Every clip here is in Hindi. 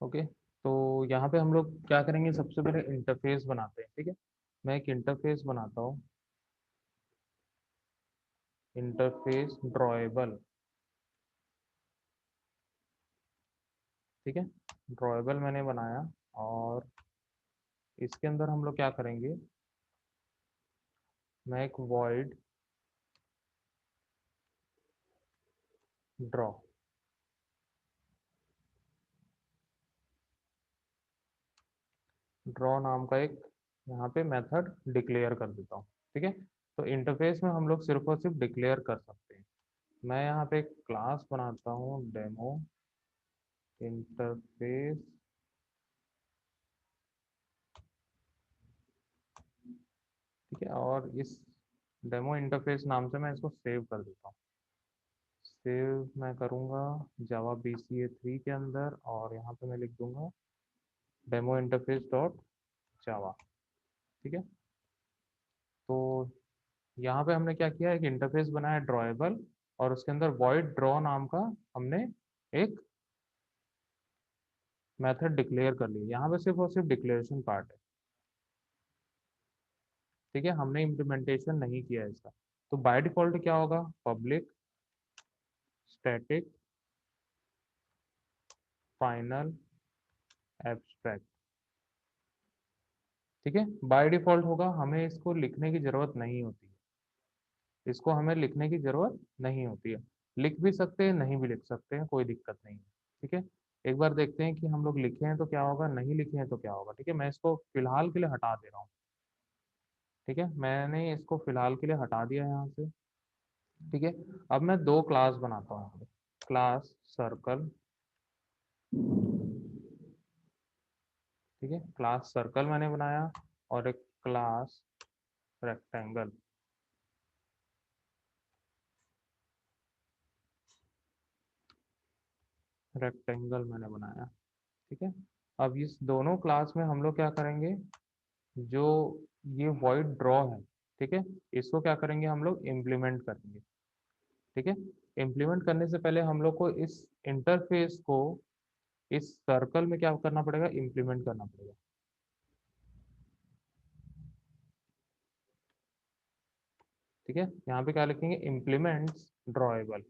ओके, तो यहाँ पे हम लोग क्या करेंगे, सबसे पहले इंटरफेस बनाते हैं। ठीक है, मैं एक इंटरफेस बनाता हूँ, इंटरफेस ड्रॉएबल। ठीक है, ड्रॉएबल मैंने बनाया, और इसके अंदर हम लोग क्या करेंगे, मैं एक वॉइड ड्रॉ, ड्रॉ नाम का एक यहाँ पे मेथड डिक्लेयर कर देता हूँ। ठीक है, तो इंटरफेस में हम लोग सिर्फ और सिर्फ डिक्लेयर कर सकते हैं। मैं यहाँ पे एक क्लास बनाता हूँ, डेमो इंटरफेस। ठीक है, और इस डेमो इंटरफेस नाम से मैं इसको सेव कर देता हूँ। सेव मैं करूँगा जावा BCA 3 के अंदर, और यहाँ पे मैं लिख दूंगा डेमो इंटरफेस डॉट जावा। ठीक है, तो यहाँ पे हमने क्या किया, एक इंटरफेस बनाया ड्रॉएबल, और उसके अंदर वॉइड ड्रॉ नाम का हमने एक मेथड डिक्लेयर कर लिया। यहाँ पे सिर्फ और सिर्फ डिक्लेरेशन पार्ट है। ठीक है, हमने इम्प्लीमेंटेशन नहीं किया है इसका। तो बाय डिफॉल्ट क्या होगा, पब्लिक स्टैटिक फाइनल एब्स्ट्रैक्ट। ठीक है, बाय डिफॉल्ट होगा, हमें इसको लिखने की जरूरत नहीं होती है। इसको हमें लिखने की जरूरत नहीं होती है। लिख भी सकते हैं, नहीं भी लिख सकते हैं, कोई दिक्कत नहीं है। ठीक है, एक बार देखते हैं कि हम लोग लिखे हैं तो क्या होगा, नहीं लिखे हैं तो क्या होगा। ठीक है, मैं इसको फिलहाल के लिए हटा दे रहा हूँ। ठीक है, मैंने इसको फिलहाल के लिए हटा दिया यहाँ से। ठीक है, अब मैं दो क्लास बनाता हूँ, क्लास सर्कल। ठीक है, क्लास सर्कल मैंने बनाया, और एक क्लास रेक्टेंगल। रेक्टेंगल मैंने बनाया। ठीक है, अब इस दोनों क्लास में हम लोग क्या करेंगे, जो ये वॉइड ड्रॉ है, ठीक है, इसको क्या करेंगे, हम लोग इम्प्लीमेंट करेंगे। ठीक है, इम्प्लीमेंट करने से पहले हम लोग को इस इंटरफेस को इस सर्कल में क्या करना पड़ेगा, इम्प्लीमेंट करना पड़ेगा। ठीक है, यहाँ पे क्या लिखेंगे, इम्प्लीमेंट्स ड्रॉएबल।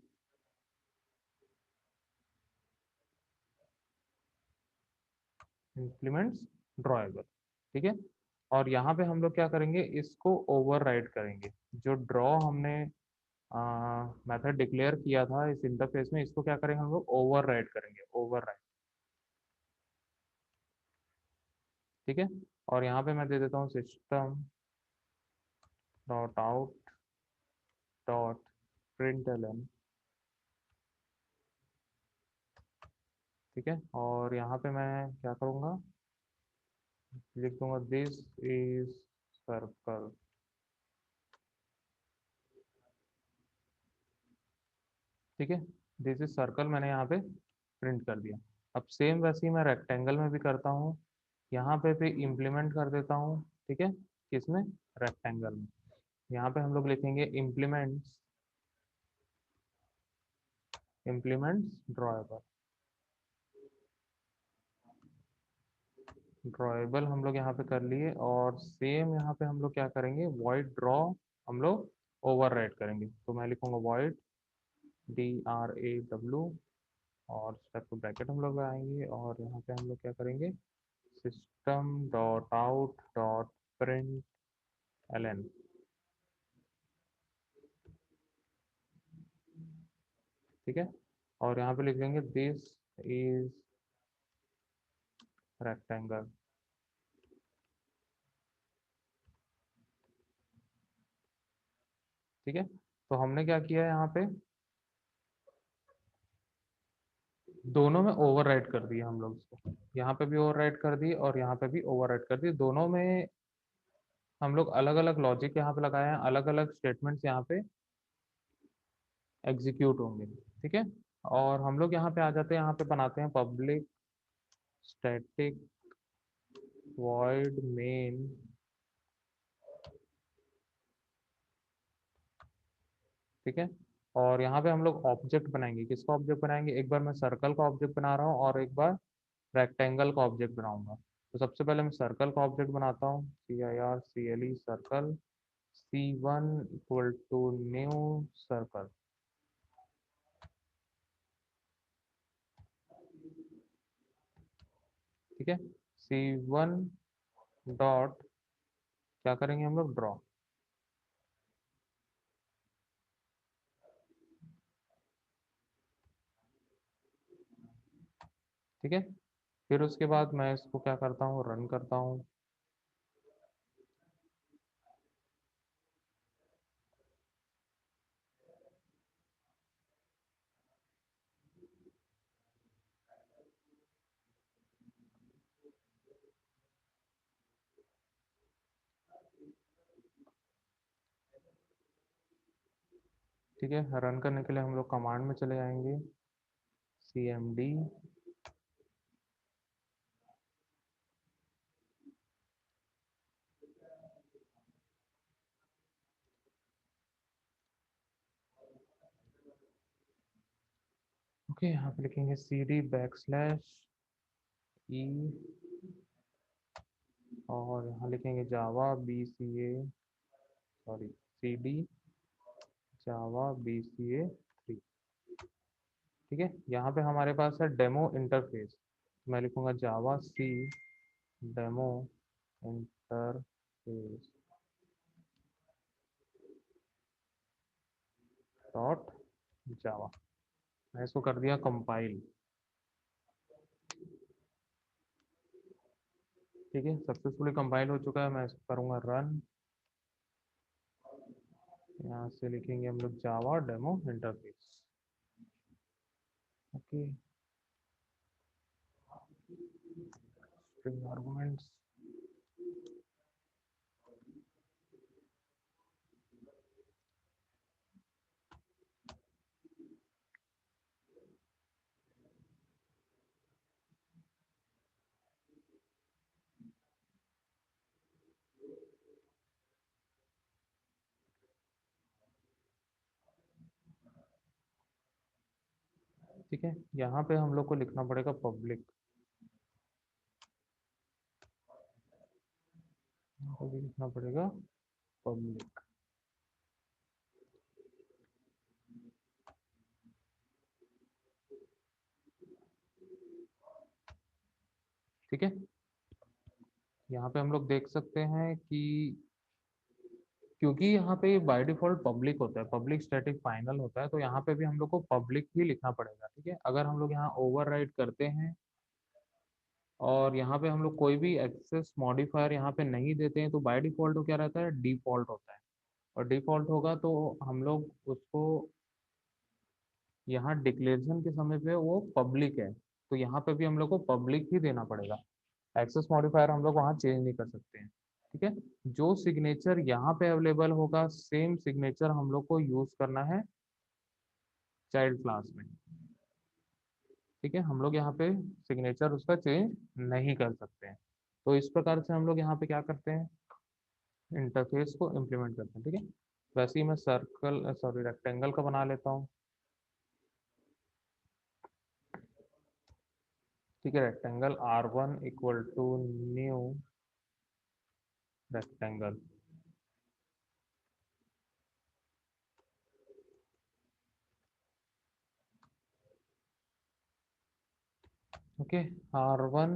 Implements drawable. ठीक है, और यहाँ पे हम लोग क्या करेंगे, इसको ओवरराइड करेंगे। जो ड्रॉ हमने मेथड डिक्लेयर किया था इस इंटरफेस में, इसको क्या करेंगे, हम लोग ओवरराइड करेंगे, ओवरराइड। ठीक है, और यहाँ पे मैं दे देता हूँ system dot out dot println. ठीक है, और यहाँ पे मैं क्या करूँगा, लिख दूंगा दिस इज सर्कल। ठीक है, दिस इज सर्कल मैंने यहाँ पे प्रिंट कर दिया। अब सेम वैसे ही मैं रेक्टेंगल में भी करता हूँ, यहाँ पे भी इम्प्लीमेंट कर देता हूँ। ठीक है, किसमें, रेक्टेंगल में। यहाँ पे हम लोग लिखेंगे इम्प्लीमेंट्स, इम्प्लीमेंट्स ड्रॉएबल। ड्रॉएबल हम लोग यहाँ पे कर लिए, और सेम यहाँ पे हम लोग क्या करेंगे, वॉइड ड्रॉ हम लोग ओवरराइड करेंगे। तो मैं लिखूंगा वॉइड DRAW, और स्टेप ब्रैकेट हम लोग लगाएंगे, और यहाँ पे हम लोग क्या करेंगे, system dot out dot print L. ठीक है, और यहाँ पे लिख देंगे दिस इज रेक्टेंगल। ठीक है, तो हमने क्या किया है, यहाँ पे दोनों में ओवरराइड कर दिया हम लोग इसको। यहाँ पे भी ओवरराइड कर दी, और यहाँ पे भी ओवरराइड कर दी। दोनों में हम लोग अलग अलग लॉजिक यहाँ पे लगाए हैं, अलग अलग स्टेटमेंट्स यहाँ पे एग्जीक्यूट होंगे। ठीक है, और हम लोग यहाँ पे आ जाते हैं, यहाँ पे बनाते हैं पब्लिक स्टैटिक वॉइड मेन। ठीक है, और यहाँ पे हम लोग ऑब्जेक्ट बनाएंगे। किसका ऑब्जेक्ट बनाएंगे, एक बार मैं सर्कल का ऑब्जेक्ट बना रहा हूँ, और एक बार रेक्टेंगल का ऑब्जेक्ट बनाऊंगा। तो सबसे पहले मैं सर्कल का ऑब्जेक्ट बनाता हूँ, CIRCLE circle, C1 equal to new circle. ठीक है, C1 डॉट क्या करेंगे हम लोग, ड्रॉ। ठीक है, फिर उसके बाद मैं इसको क्या करता हूँ, रन करता हूँ। ठीक है, रन करने के लिए हम लोग कमांड में चले जाएंगे, CMD ओके, यहाँ पे लिखेंगे CD बैकस्लैश E और यहाँ लिखेंगे जावा BCA, सॉरी CD जावा BCA 3। ठीक है, यहाँ पे हमारे पास है डेमो इंटरफेस, मैं लिखूंगा जावा C डेमो इंटरफेस डॉट जावा। मैं इसको कर दिया कंपाइल। ठीक है, सक्सेसफुली कंपाइल हो चुका है, मैं इसको करूँगा रन। यहाँ से लिखेंगे हम लोग Java demo interface. Okay, string arguments. ठीक है, यहाँ पे हम लोग को लिखना पड़ेगा पब्लिक, यहाँ पे भी लिखना पड़ेगा पब्लिक। ठीक है, यहाँ पे हम लोग देख सकते हैं कि क्योंकि यहाँ पे बाय डिफॉल्ट पब्लिक होता है, पब्लिक स्टैटिक फाइनल होता है, तो यहाँ पे भी हम लोग को पब्लिक ही लिखना पड़ेगा। ठीक है, अगर हम लोग यहाँ ओवरराइड करते हैं और यहाँ पे हम लोग कोई भी एक्सेस मॉडिफायर यहाँ पे नहीं देते हैं, तो बाय डिफॉल्ट वो क्या रहता है, डिफॉल्ट होता है। और डिफॉल्ट होगा तो हम लोग उसको यहाँ डिक्लेरेशन के समय पे वो पब्लिक है, तो यहाँ पे भी हम लोग को पब्लिक ही देना पड़ेगा। एक्सेस मॉडिफायर हम लोग वहाँ चेंज नहीं कर सकते हैं। ठीक है, जो सिग्नेचर यहाँ पे अवेलेबल होगा सेम सिग्नेचर हम लोग को यूज करना है चाइल्ड क्लास में। ठीक है, हम लोग यहाँ पे सिग्नेचर उसका चेंज नहीं कर सकते हैं। तो इस प्रकार से हम लोग यहाँ पे क्या करते हैं, इंटरफेस को इम्प्लीमेंट करते हैं। ठीक है, वैसे ही मैं सर्कल सॉरी रेक्टेंगल का बना लेता हूँ। ठीक है, rectangle R1 equal to new rectangle. Okay, R1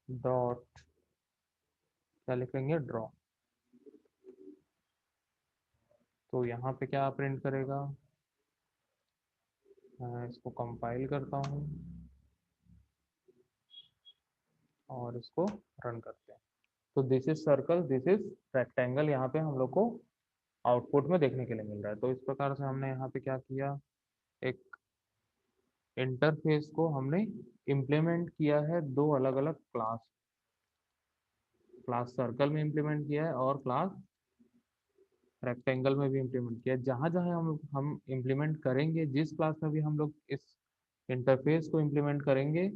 dot क्या लिखेंगे, ड्रॉ। तो यहाँ पे क्या प्रिंट करेगा, मैं इसको कंपाइल करता हूँ और इसको रन करते हैं। तो this is circle, this is rectangle, यहाँ पे हम लोग को आउटपुट में देखने के लिए मिल रहा है। तो इस प्रकार से हमने यहाँ पे क्या किया, एक इंटरफेस को हमने इम्प्लीमेंट किया है दो अलग अलग क्लास, क्लास सर्कल में इम्प्लीमेंट किया है और क्लास रेक्टेंगल में भी इम्प्लीमेंट किया है। जहाँ जहाँ हम इम्प्लीमेंट करेंगे, जिस क्लास में भी हम लोग इस इंटरफेस को इम्प्लीमेंट करेंगे,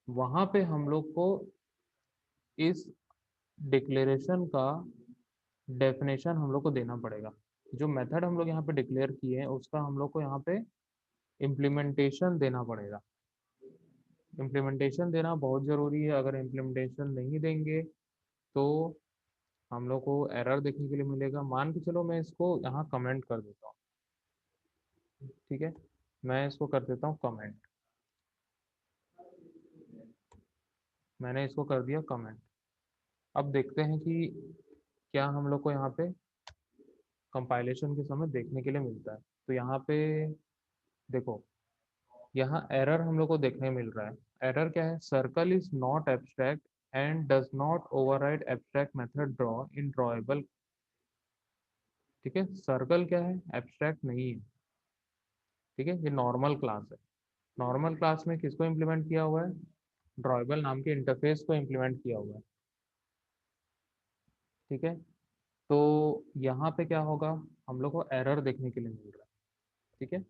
वहाँ पे हम लोग को इस डिक्लेरेशन का डेफिनेशन हम लोग को देना पड़ेगा। जो मेथड हम लोग यहाँ पे डिक्लेयर किए हैं उसका हम लोग को यहाँ पे इम्प्लीमेंटेशन देना पड़ेगा। इम्प्लीमेंटेशन देना बहुत ज़रूरी है। अगर इम्प्लीमेंटेशन नहीं देंगे तो हम लोग को एरर देखने के लिए मिलेगा। मान के चलो मैं इसको यहाँ कमेंट कर देता हूँ, ठीक है, मैं इसको कर देता हूँ कमेंट। मैंने इसको कर दिया कमेंट। अब देखते हैं कि क्या हम लोग को यहाँ पे कंपाइलेशन के समय देखने के लिए मिलता है। तो यहाँ पे देखो, यहाँ एरर हम लोग को देखने मिल रहा है। एरर क्या है? Circle is not abstract and does not override abstract method draw in drawable. ठीक है, सर्कल क्या है? एब्स्ट्रैक्ट नहीं है। ठीक है, ये नॉर्मल क्लास है। नॉर्मल क्लास में किसको इम्प्लीमेंट किया हुआ है? ड्रॉएबल नाम के इंटरफेस को इम्प्लीमेंट किया हुआ है। ठीक है, तो यहाँ पे क्या होगा? हम लोग को एरर देखने के लिए मिल रहा है। ठीक है,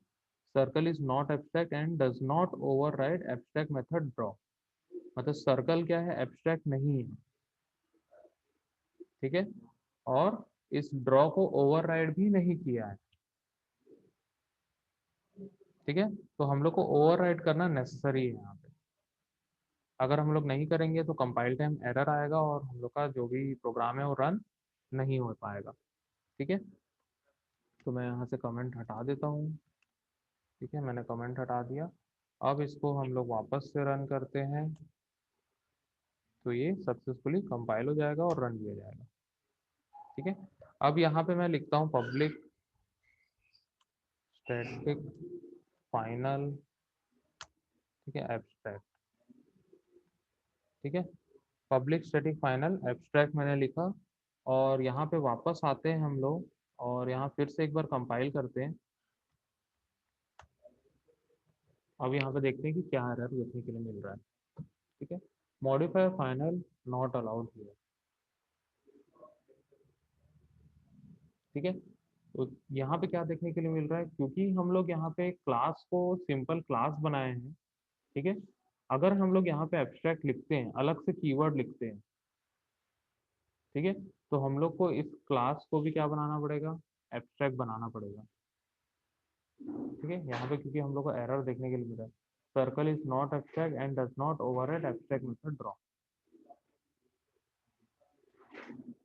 circle is not abstract and does not override abstract method draw. मतलब सर्कल क्या है? एब्स्ट्रैक्ट नहीं है। ठीक है, और इस ड्रॉ को ओवरराइड भी नहीं किया है। ठीक है, तो हम लोग को ओवरराइड करना नेसेसरी है यहाँ पे। अगर हम लोग नहीं करेंगे तो कंपाइल टाइम एरर आएगा और हम लोग का जो भी प्रोग्राम है वो रन नहीं हो पाएगा। ठीक है, तो मैं यहाँ से कमेंट हटा देता हूँ। ठीक है, मैंने कमेंट हटा दिया। अब इसको हम लोग वापस से रन करते हैं तो ये सक्सेसफुली कंपाइल हो जाएगा और रन किया जाएगा। ठीक है, अब यहाँ पे मैं लिखता हूँ पब्लिक स्टैटिक फाइनल, ठीक है, एब्स्ट्रैक्ट। ठीक है, पब्लिक स्टैटिक फाइनल एब्स्ट्रैक्ट मैंने लिखा। और यहाँ पे वापस आते हैं हम लोग और यहाँ फिर से एक बार कंपाइल करते हैं। अब यहाँ पे देखते हैं कि क्या एरर देखने के लिए मिल रहा है। ठीक है, modifier final not allowed here. ठीक है, तो यहाँ पे क्या देखने के लिए मिल रहा है? क्योंकि हम लोग यहाँ पे क्लास को सिंपल क्लास बनाए हैं। ठीक है, अगर हम लोग यहाँ पे एब्स्ट्रैक्ट लिखते हैं, अलग से कीवर्ड लिखते हैं, ठीक है, तो हम लोग को इस क्लास को भी क्या बनाना पड़ेगा? एब्स्ट्रैक्ट बनाना पड़ेगा। ठीक है, यहाँ पे क्योंकि हम लोग को एरर देखने के लिए मिला है, circle is not abstract and does not override abstract method draw.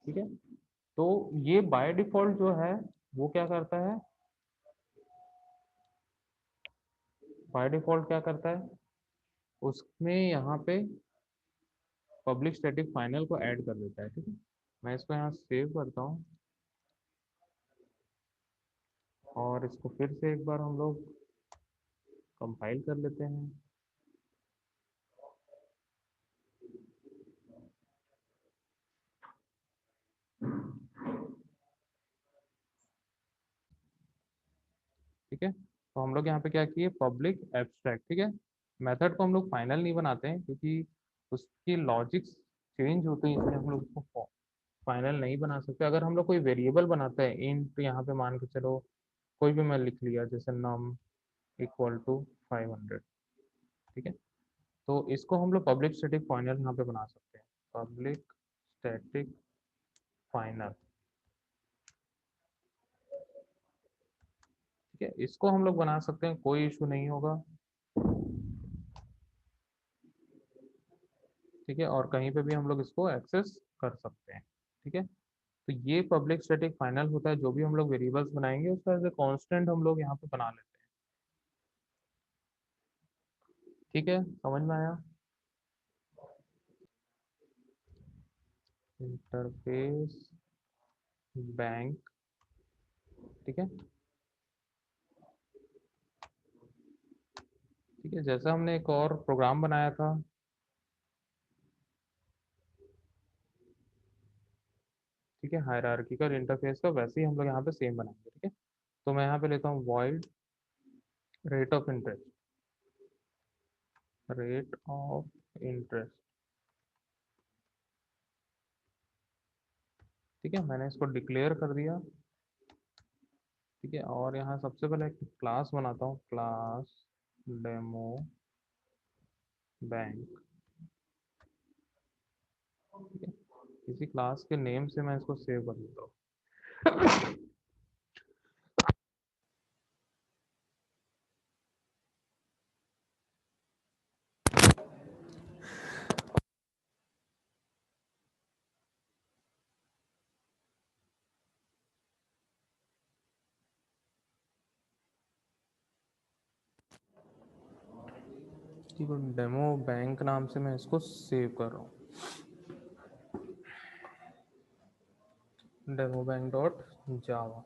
ठीक है, तो ये बाय डिफॉल्ट जो है वो क्या करता है? बाय डिफॉल्ट क्या करता है? उसमें यहाँ पे पब्लिक स्टैटिक फाइनल को ऐड कर देता है। ठीक है, मैं इसको यहाँ सेव करता हूँ और इसको फिर से एक बार हम लोग कंपाइल कर लेते हैं। ठीक है, तो हम लोग यहाँ पे क्या किए? Public abstract. ठीक है, मेथड को हम लोग फाइनल नहीं बनाते हैं क्योंकि उसकी लॉजिक्स चेंज होते हैं, इसलिए हम लोग उसको फाइनल नहीं बना सकते। अगर हम लोग कोई वेरिएबल बनाते हैं, इंट यहाँ पे मान के चलो कोई भी मैं लिख लिया, जैसे num इक्वल टू 500। ठीक है, तो इसको हम लोग पब्लिक स्टैटिक फाइनल यहाँ पे बना सकते हैं। Public static final. ठीक है, इसको हम लोग बना सकते हैं, कोई इशू नहीं होगा। ठीक है, और कहीं पे भी हम लोग इसको एक्सेस कर सकते हैं। ठीक है, तो ये पब्लिक स्टैटिक फाइनल होता है। जो भी हम लोग वेरिएबल्स बनाएंगे उसका एज ए कांस्टेंट हम लोग यहाँ पे बना लेते हैं। ठीक है, समझ में आया? Interface bank. ठीक है, ठीक है, जैसा हमने एक और प्रोग्राम बनाया था, ठीक है, हायरार्किकल इंटरफेस का, वैसे ही हम लोग यहाँ पे सेम बनाएंगे। ठीक है, तो मैं यहाँ पे लेता हूँ void rate of interest. Rate of interest. ठीक है, मैंने इसको डिक्लेयर कर दिया। ठीक है, और यहाँ सबसे पहले एक क्लास बनाता हूँ, क्लास डेमो बैंक। ठीक है, किसी क्लास के नेम से मैं इसको सेव कर देता हूँ। इसकी डेमो बैंक नाम से मैं इसको सेव कर रहा हूँ, डेमो बैंक डॉट जावा।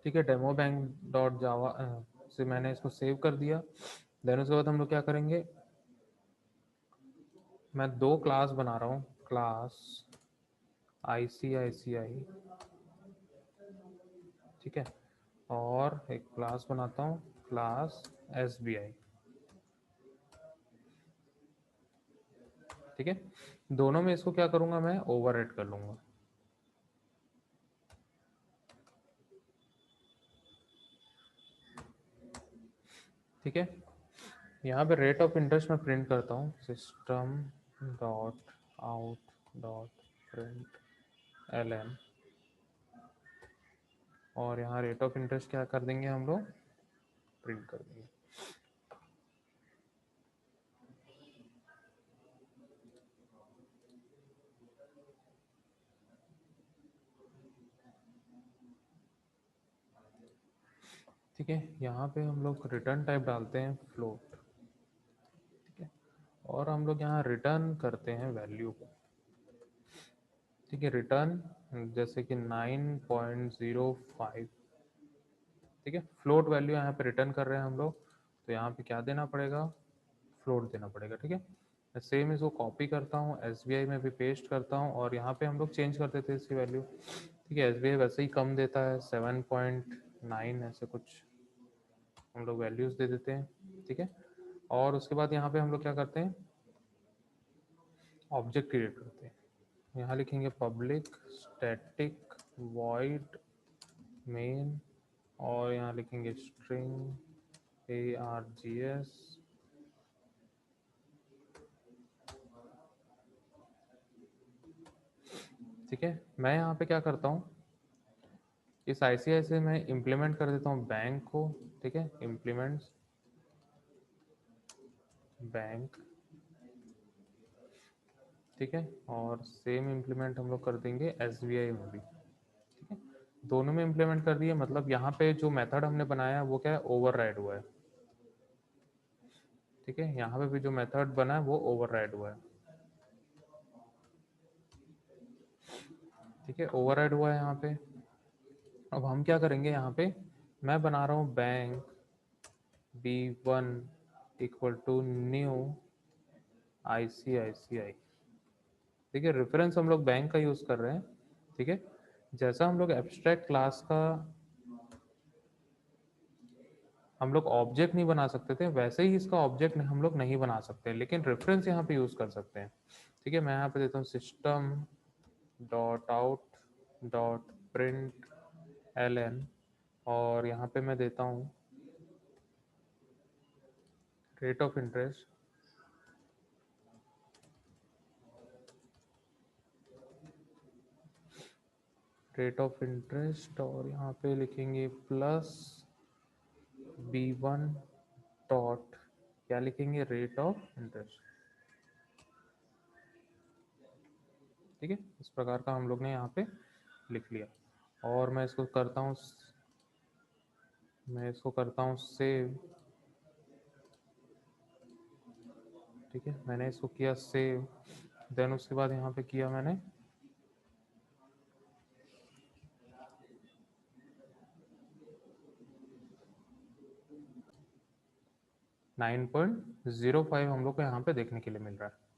ठीक है, डेमो बैंक डॉट जावा से मैंने इसको सेव कर दिया। देन उसके बाद हम लोग क्या करेंगे, मैं 2 क्लास बना रहा हूँ, क्लास ICICI, ठीक है, और एक क्लास बनाता हूँ क्लास SBI, ठीक है। दोनों में इसको क्या करूँगा, मैं ओवरराइड कर लूँगा। ठीक है, यहाँ पे रेट ऑफ इंटरेस्ट मैं प्रिंट करता हूँ, system dot out dot print LN, और यहाँ रेट ऑफ इंटरेस्ट क्या कर देंगे हम लोग, प्रिंट कर देंगे। ठीक है, यहाँ पे हम लोग रिटर्न टाइप डालते हैं फ्लोट, ठीक है, और हम लोग यहाँ रिटर्न करते हैं वैल्यू को। ठीक है, रिटर्न जैसे कि 9.05, ठीक है, फ्लोट वैल्यू यहाँ पे रिटर्न कर रहे हैं हम लोग, तो यहाँ पे क्या देना पड़ेगा, फ्लोट देना पड़ेगा। ठीक है, मैं सेम इसको कॉपी करता हूँ, SBI में भी पेस्ट करता हूँ, और यहाँ पे हम लोग चेंज कर देते हैं इसकी वैल्यू। ठीक है, SBI वैसे ही कम देता है, 7.9 ऐसे कुछ हम लोग वैल्यूज दे देते हैं। ठीक है, और उसके बाद यहाँ पे हम लोग क्या करते हैं, ऑब्जेक्ट क्रिएट करते हैं। यहाँ लिखेंगे पब्लिक स्टैटिक वॉइड मेन, और यहाँ लिखेंगे स्ट्रिंग ARGS, ठीक है। मैं यहाँ पे क्या करता हूँ, इस ICI से मैं इम्प्लीमेंट कर देता हूँ बैंक को। ठीक है, इम्प्लीमेंट्स बैंक, ठीक है, और सेम इम्प्लीमेंट हम लोग कर देंगे SBI में भी। ठीक है, दोनों में इम्प्लीमेंट कर दिए, मतलब यहाँ पे जो मेथड हमने बनाया वो क्या है, ओवरराइड हुआ है। ठीक है, यहाँ पे भी जो मेथड बना है वो ओवरराइड हुआ है। ठीक है, ओवरराइड हुआ है यहाँ पे। अब हम क्या करेंगे, यहाँ पे मैं बना रहा हूँ bank B1 equal to new ICICI। ठीक है, रेफरेंस हम लोग बैंक का यूज कर रहे हैं। ठीक है, जैसा हम लोग एब्स्ट्रैक्ट क्लास का हम लोग ऑब्जेक्ट नहीं बना सकते थे, वैसे ही इसका ऑब्जेक्ट हम लोग नहीं बना सकते, लेकिन रेफरेंस यहाँ पे यूज कर सकते हैं। ठीक है, मैं यहाँ पे देता हूँ system dot out dot print LN, और यहाँ पे मैं देता हूँ rate of interest, rate of interest, और यहाँ पे लिखेंगे प्लस B1 डॉट, क्या लिखेंगे, रेट ऑफ इंटरेस्ट। ठीक है, इस प्रकार का हम लोग ने यहाँ पे लिख लिया, और मैं इसको करता हूँ, सेव। ठीक है, मैंने इसको किया सेव, देन उसके बाद यहाँ पे किया मैंने 9.05 हम लोग को यहाँ पे देखने के लिए मिल रहा है।